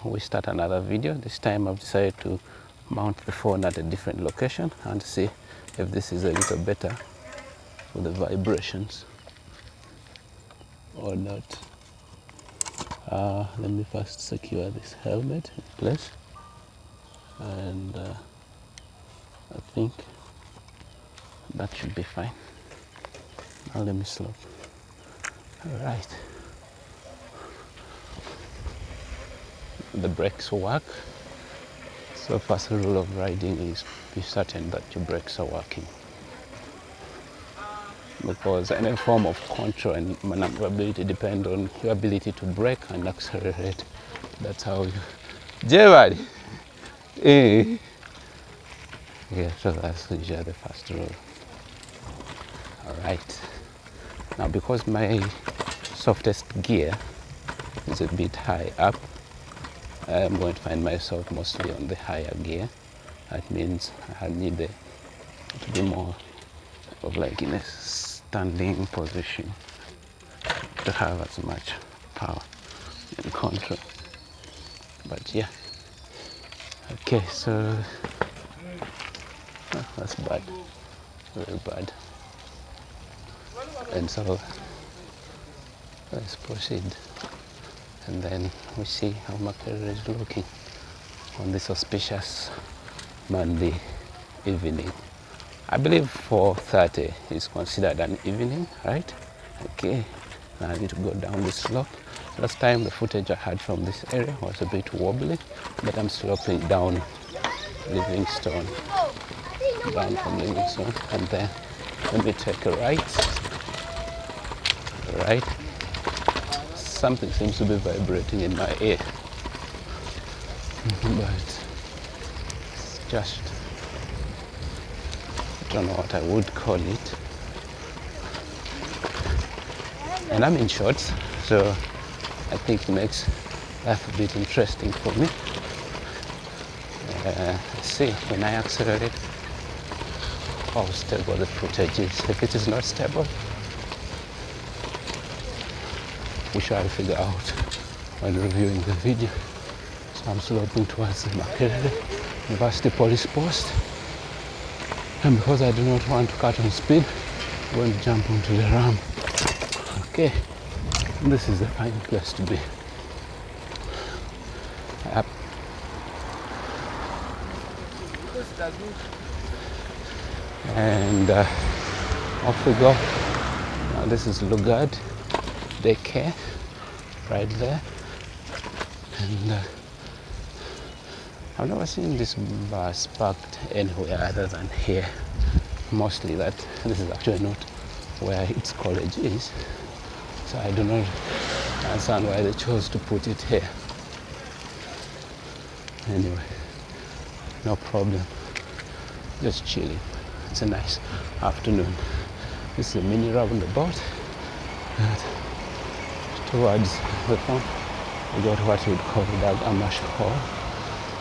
we start another video. This time I've decided to mount the phone at a different location and see if this is a little better for the vibrations or not. Let me first secure this helmet in place, and I think that should be fine. Now let me slope. All right. The brakes work. So first rule of riding is be certain that your brakes are working, because any form of control and maneuverability depend on your ability to brake and accelerate. That's how you... Jerry! Yeah, so that's usually the first rule. Alright. Now because my softest gear is a bit high up, I'm going to find myself mostly on the higher gear. That means I need to be more of like in a standing position to have as much power and control. But yeah, okay, so that's bad, very bad. And so let's proceed, and then we see how my career is looking on this auspicious Monday evening. I believe 4:30 is considered an evening, right? Okay, now I need to go down this slope. Last time the footage I had from this area was a bit wobbly, but I'm sloping down Livingstone, down from Livingstone, and then let me take a right. Right? Something seems to be vibrating in my ear, but it's just, I don't know what I would call it. And I'm in shorts, so I think it makes life a bit interesting for me. Let's see, when I accelerate, how stable the footage is. If it is not stable, we shall figure out when reviewing the video. So I'm sloping towards the Makerere University Police Post, and because I do not want to cut on speed, I'm going to jump onto the ramp. Okay, this is the fine place to be. Yep. And off we go. Now this is Lugard daycare right there, and I've never seen this bus parked anywhere other than here. Mostly that this is actually not where its college is, so I do not understand why they chose to put it here. Anyway, no problem, just chilling. It's a nice afternoon. This is a mini roundabout. Towards the front, we got what we would call the Amash Hall,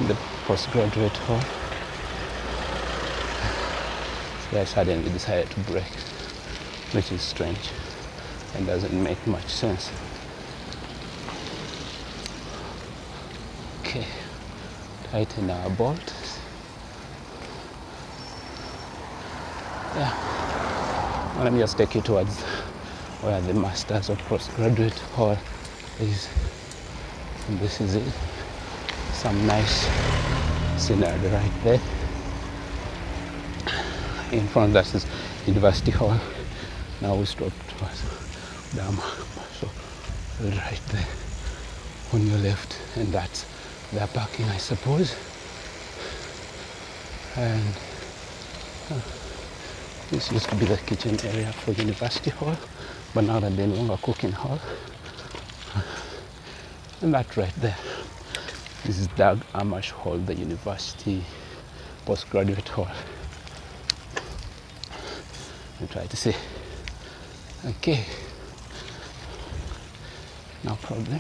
the postgraduate hall. So I suddenly decided to brake, which is strange and doesn't make much sense. Okay, tighten our bolts. Yeah, well, let me just take you towards where the Masters of Postgraduate Hall is. And this is it. Some nice scenery right there. In front, that is University Hall. Now we stop towards Dama. So right there on your left, and that's their parking, I suppose. And this used to be the kitchen area for University Hall, but now they're no longer cooking hall. And that right there, this is Doug Amash Hall, the University Postgraduate Hall. Let me try to see. Okay, no problem.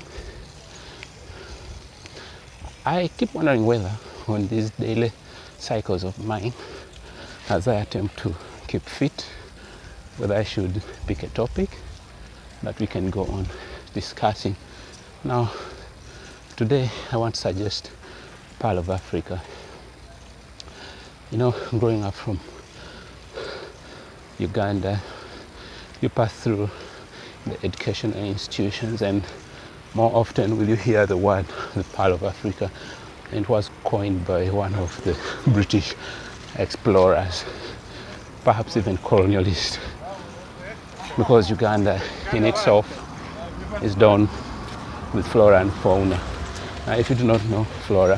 I keep wondering whether on these daily cycles of mine, as I attempt to keep fit, whether I should pick a topic that we can go on discussing. Now, Today I want to suggest Pearl of Africa. You know, growing up from Uganda, you pass through the educational institutions, and more often will you hear the word the Pearl of Africa. And it was coined by one of the British explorers, perhaps even colonialists, because Uganda in itself is done with flora and fauna. Now, if you do not know flora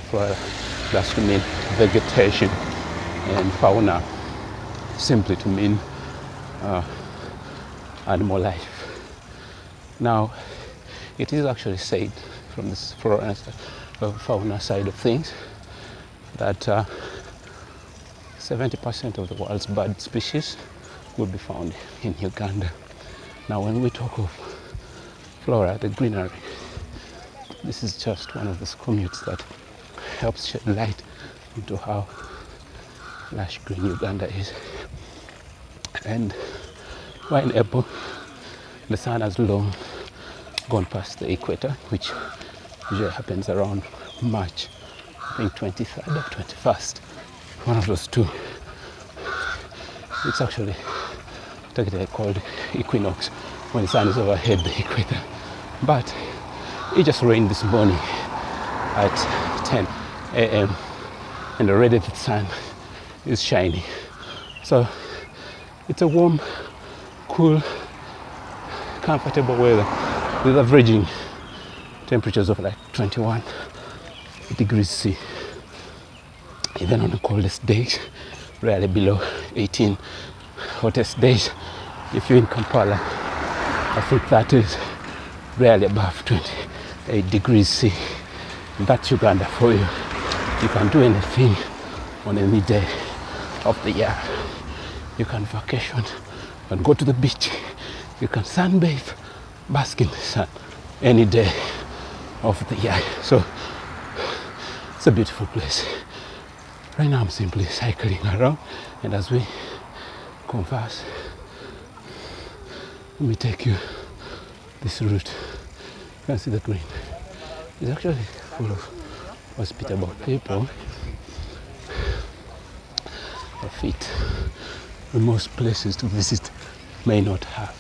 that's to mean vegetation, and fauna simply to mean animal life. Now, it is actually said from this flora and fauna side of things that 70% of the world's bird species will be found in Uganda. Now, when we talk of flora, the greenery, this is just one of those commutes that helps shed light into how lush green Uganda is. And we're in April, the sun has long gone past the equator, which usually happens around March, I think 23rd or 21st, one of those two. It's actually technically called equinox when the sun is overhead the equator. But it just rained this morning at 10 a.m. and already the sun is shining. So it's a warm, cool, comfortable weather with averaging temperatures of like 21 degrees C. Even on the coldest days, rarely below 18. Hottest days, if you're in Kampala, I think that is rarely above 28 degrees C. That's Uganda for you. You can do anything on any day of the year. You can vacation, you can go to the beach, you can sunbathe, bask in the sun any day of the year. So it's a beautiful place. Right now I'm simply cycling around, and as we converse, let me take you this route. You can see the green. It's actually full of hospitable people. A feat most places to visit may not have.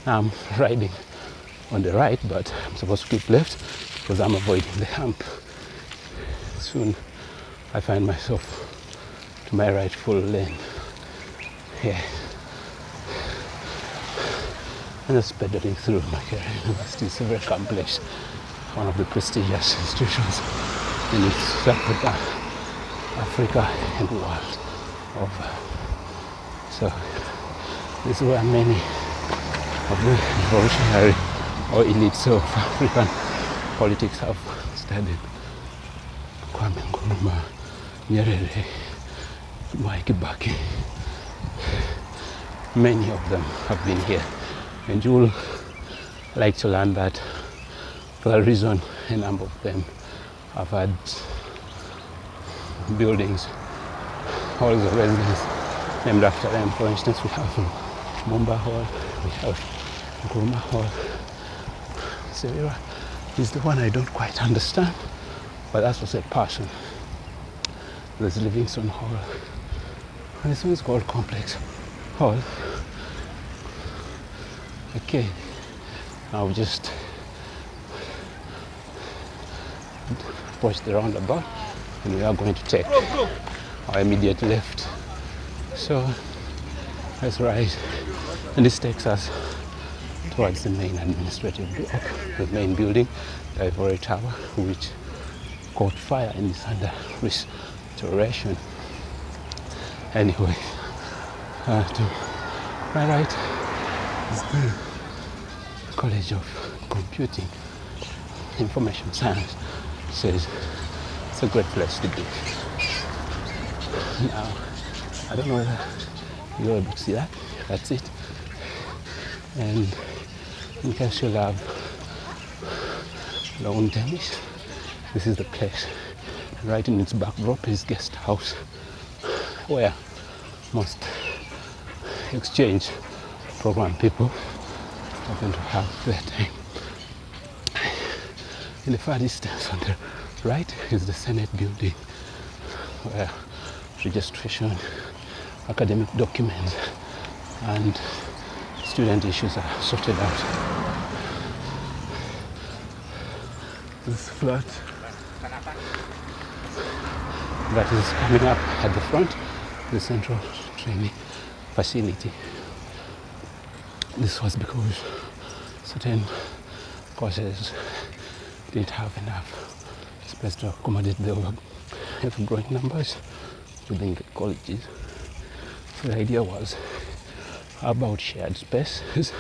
I'm riding on the right, but I'm supposed to keep left because I'm avoiding the hump. Soon I find myself to my rightful lane. Yeah. I'm just pedaling through Makerere University. It's a very complex, one of the prestigious institutions in East Africa and the world over. So this is where many of the revolutionary or elites of African politics have studied. Kwame Nkrumah, Nyerere, Mwai Kibaki. Many of them have been here, and you will like to learn that for that reason a number of them have had buildings, halls of residence named after them. For instance, we have Mumba Hall, we have Nkrumah Hall. Severa is the one I don't quite understand, but that's also a passion. There's Livingstone Hall, and this one is called Complex Hall. Okay, now we just approach the roundabout, and we are going to take our immediate left. So let's ride, and this takes us towards the main administrative block, the main building, the Ivory Tower, which caught fire and is under restoration. Anyway, to my right is the College of Computing, Information Science. Says it's a great place to be. Now, I don't know whether you're able to see that. That's it. And in case you love lawn tennis, this is the place. Right in its backdrop is guest house, where most exchange program people happen to have that time. In the far distance on the right is the Senate building, where registration, academic documents, and student issues are sorted out. This flat that is coming up at the front, the central training facility. This was because certain courses didn't have enough space to accommodate the ever-growing numbers within the colleges. So the idea was about shared spaces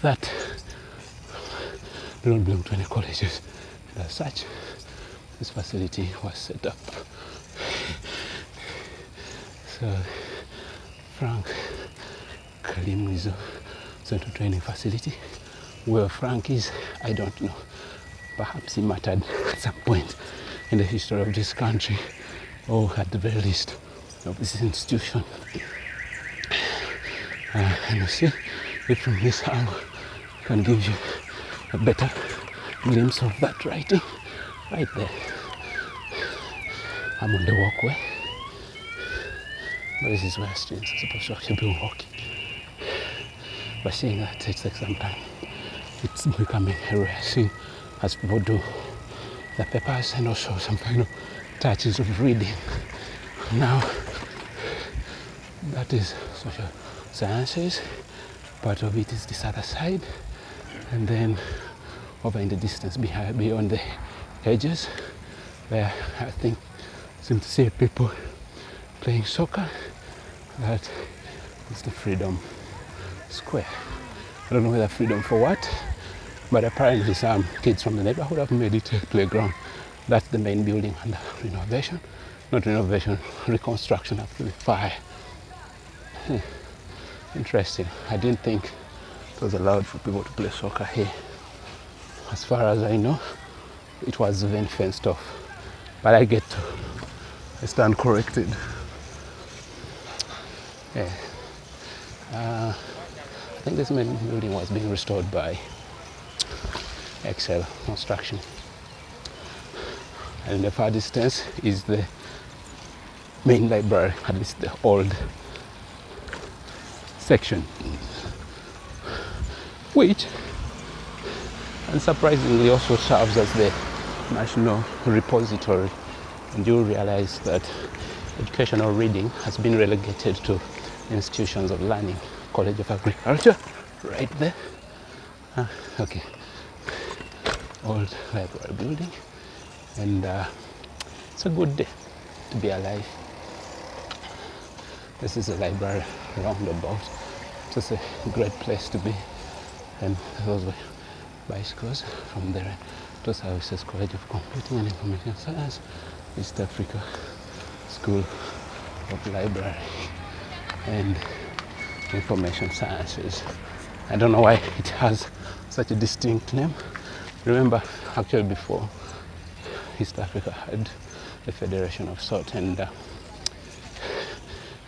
that do not belong to any colleges. And as such, this facility was set up. So Frank Kalim is a central training facility. Where Frank is, I don't know. Perhaps he mattered at some point in the history of this country, or at the very least of this institution. And you see, if from this angle, I can give you a better glimpse of that writing right there. I'm on the walkway, but this is where students are supposed to actually be walking. But seeing that it takes some time, it's becoming a rare thing as people do their papers and also some final touches of reading. Now, that is social sciences, part of it is this other side, and then over in the distance beyond the hedges, where I think seem to see people playing soccer. That is the Freedom Square. I don't know whether freedom for what, but apparently some kids from the neighborhood have made it a playground. That's the main building under renovation. Not renovation, reconstruction after the fire. Interesting. I didn't think it was allowed for people to play soccer here. As far as I know, it was then fenced off. But I stand corrected. Yeah. I think this main building was being restored by Excel Construction. And in the far distance is the main library, at least the old section, which unsurprisingly also serves as the national repository. And you'll realize that educational reading has been relegated to institutions of learning. College of Agriculture, right there. Okay, old library building, and it's a good day to be alive. This is a library roundabout. It's a great place to be, and those were bicycles from there to Services College of Computing and Information Science, East Africa School of Library and Information Sciences. I don't know why it has such a distinct name. Remember, actually before, East Africa had a federation of sort, and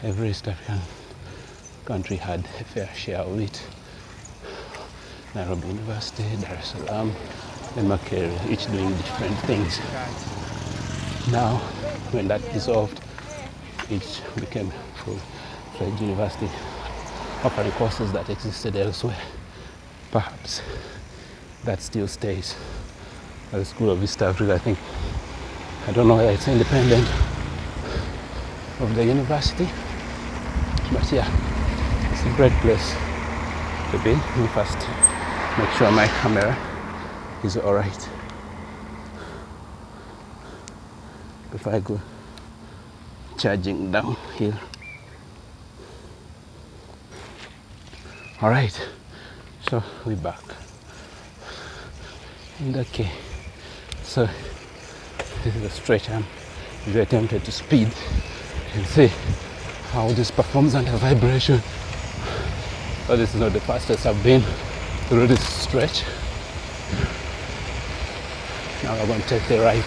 every East African country had a fair share of it. Nairobi University, Dar es Salaam, and Makerere, each doing different things. Now, when that dissolved, each became full-fledged university offering courses that existed elsewhere. Perhaps that still stays as a School of East Africa. I don't know whether it's independent of the university, but yeah, it's a great place to be. Let me first make sure my camera is all right before I go charging down here. All right, so we're back. And okay, so this is a stretch. I'm very tempted to speed and see how this performs under vibration. But this is not the fastest I've been through this stretch. Now we're going to take the right.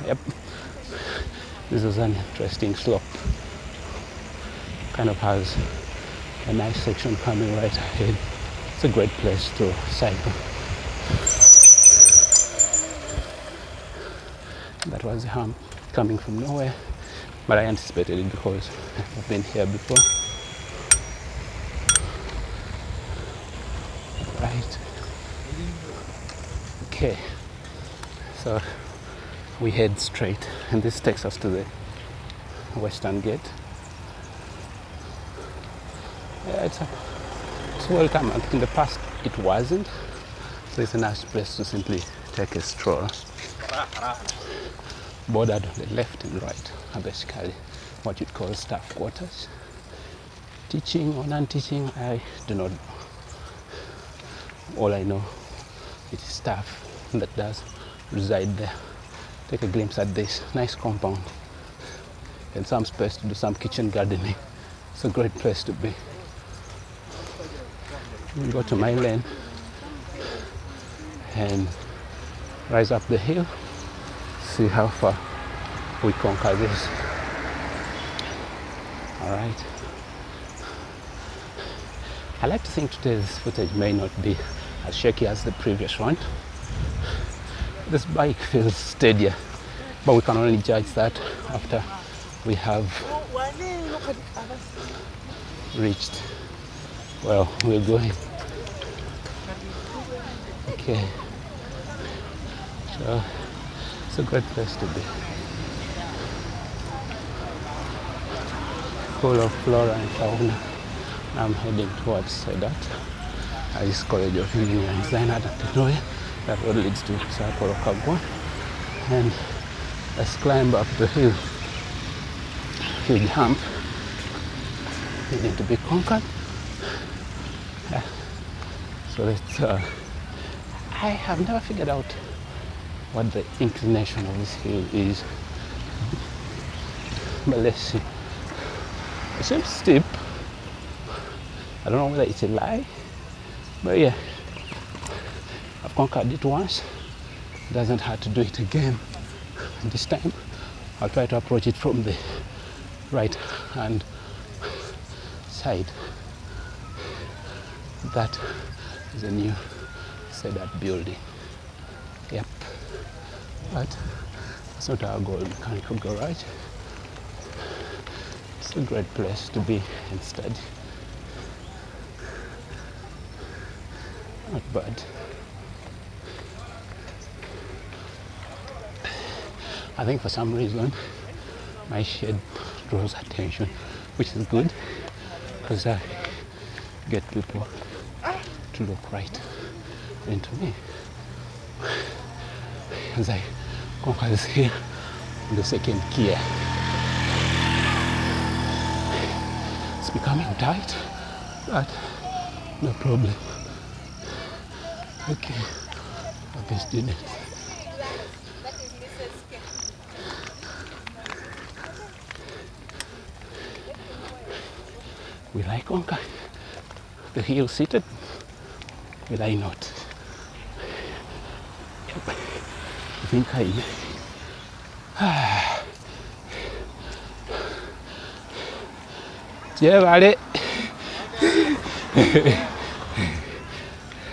Yep, this is an interesting slope. kind of has a nice section coming right ahead. It's a great place to cycle. That was a hump coming from nowhere, but I anticipated it because I've been here before. Right. Okay. So we head straight, and this takes us to the western gate. Yeah, it's welcome. In the past it wasn't, so it's a nice place to simply take a stroll. Bordered on the left and right are basically what you'd call staff quarters. Teaching or non-teaching, I do not know. All I know it is staff that does reside there. Take a glimpse at this nice compound and some space to do some kitchen gardening. It's a great place to be. We go to my lane and rise up the hill, see how far we conquer this. All right. I like to think today's footage may not be as shaky as the previous one. This bike feels steadier, but we can only judge that after we have reached, well, we're going. Okay, so it's a great place to be. Full of flora and fauna. I'm heading towards Sedat, Alice College of Engineering Design and Technology. That road leads to Sapporo Kagwa. And let's climb up the hill. Huge hump needing to be conquered. So let's, I have never figured out what the inclination of this hill is. But let's see. It seems steep. I don't know whether it's a lie, but yeah, I've conquered it once. It doesn't have to do it again. And this time, I'll try to approach it from the right hand side. That is a new Sedat building. Yep, but that's not our goal. Mechanical garage. It's a great place to be and study. Not bad. I think for some reason my shade draws attention, which is good because I get people to look right into me as I conquer this here in the second gear. It's becoming tight, but no problem. Okay, okay, students. Will I conquer the hill seated? Will I not? Yep. I think I may. Yeah, vale.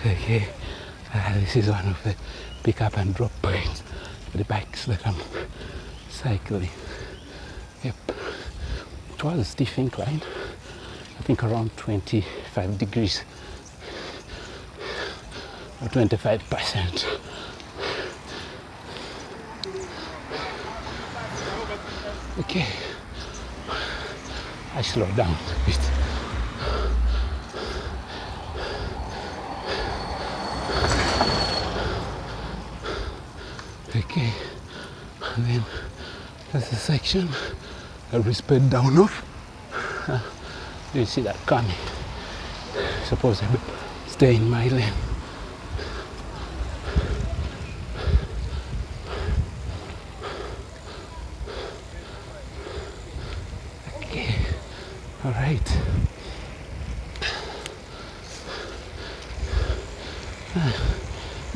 Okay. This is one of the pick up and drop points for the bikes that I'm cycling. Yep. It was a steep incline. I think around 25 degrees or 25%. Okay. I slow down a bit. Okay, and then there's a section that we sped down off. Do you see that coming? Suppose I stay in my lane. Okay, all right.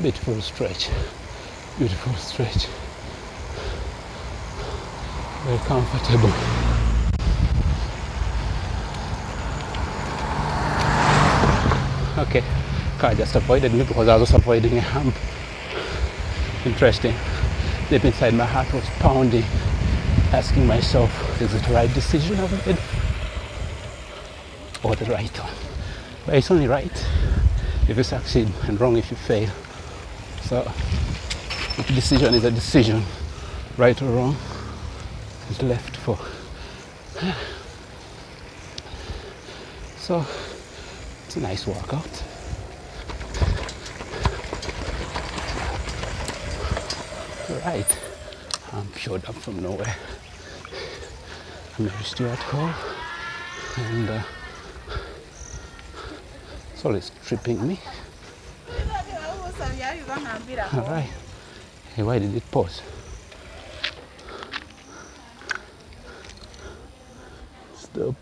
Beautiful stretch. Beautiful stretch. Very comfortable. Okay, car just avoided me because I was avoiding a hump. Interesting. Deep inside my heart was pounding, asking myself, is it the right decision I've made or the right one? But it's only right if you succeed and wrong if you fail. So if decision is a decision, right or wrong, is left for. So it's a nice workout. Right, showed up from nowhere. Mary Stewart Hall, and Sol is tripping me. Alright, hey, why did it pause? Stop.